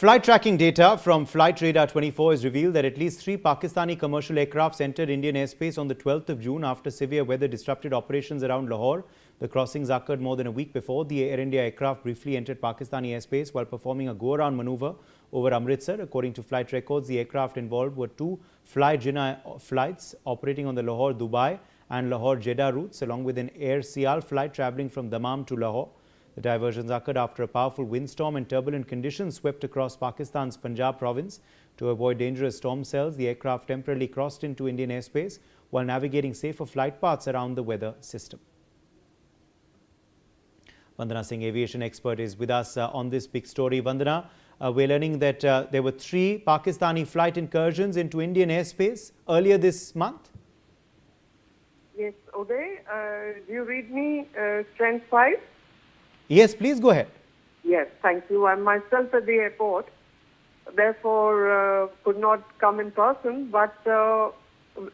Flight tracking data from Flight Radar 24 has revealed that at least 3 Pakistani commercial aircrafts entered Indian airspace on the 12th of June after severe weather disrupted operations around Lahore. The crossings occurred more than a week before. The Air India aircraft briefly entered Pakistani airspace while performing a go-around maneuver over Amritsar. According to flight records, the aircraft involved were 2 Fly Jinnah flights operating on the Lahore-Dubai and Lahore-Jeddah routes, along with an Air Sial flight travelling from Dammam to Lahore. The diversions occurred after a powerful windstorm and turbulent conditions swept across Pakistan's Punjab province. To avoid dangerous storm cells, the aircraft temporarily crossed into Indian airspace while navigating safer flight paths around the weather system. Vandana Singh, aviation expert, is with us on this big story. Vandana, we're learning that there were 3 Pakistani flight incursions into Indian airspace earlier this month. Yes, Uday, do you read me strength 5? Yes, please go ahead. Yes, thank you. I'm myself at the airport, therefore could not come in person. But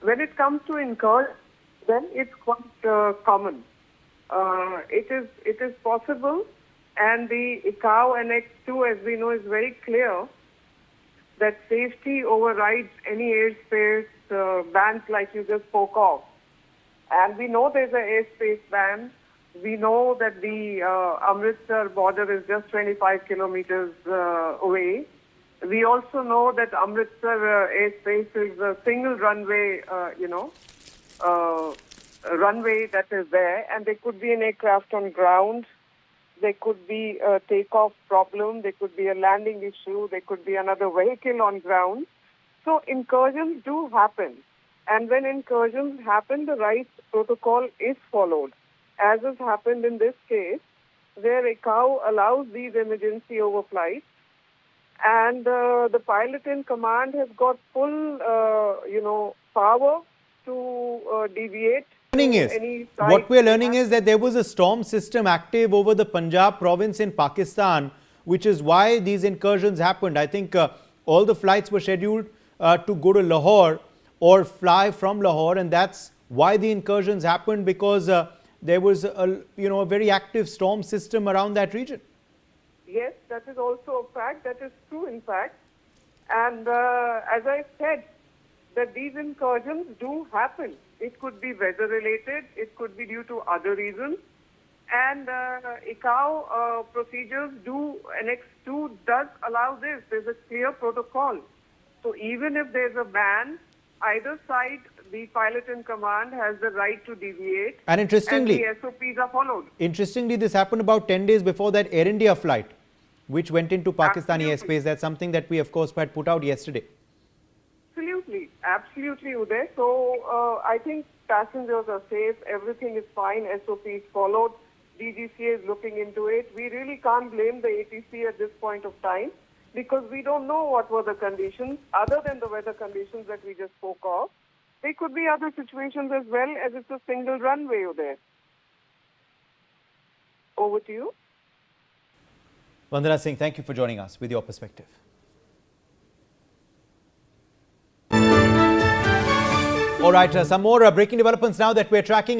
when it comes to incursion, then it's quite common. It is possible, and the ICAO Annex 2, as we know, is very clear that safety overrides any airspace bans like you just spoke of. And we know there's an airspace ban. We know that the Amritsar border is just 25 kilometers away. We also know that Amritsar airspace is a single runway, runway that is there, and there could be an aircraft on ground. There could be a takeoff problem. There could be a landing issue. There could be another vehicle on ground. So incursions do happen. And when incursions happen, the right protocol is followed, as has happened in this case, where ICAO allows these emergency overflights, and the pilot in command has got full, power to deviate. What we're learning is that there was a storm system active over the Punjab province in Pakistan, which is why these incursions happened. I think all the flights were scheduled to go to Lahore or fly from Lahore, and that's why the incursions happened, because there was a very active storm system around that region. Yes, that is also a fact. That is true, in fact. And as I said, that these incursions do happen. It could be weather related. It could be due to other reasons. And ICAO procedures Annex 2 does allow this. There's a clear protocol. So even if there's a ban, either side, the pilot in command has the right to deviate. And interestingly, and the SOPs are followed. Interestingly, this happened about 10 days before that Air India flight, which went into Pakistani airspace. That's something that we, of course, had put out yesterday. Absolutely, Uday. So I think passengers are safe. Everything is fine. SOP is followed. DGCA is looking into it. We really can't blame the ATC at this point of time, because we don't know what were the conditions other than the weather conditions that we just spoke of. There could be other situations as well, as it's a single runway there. Over to you. Vandana Singh, thank you for joining us with your perspective. All right, some more breaking developments now that we're tracking.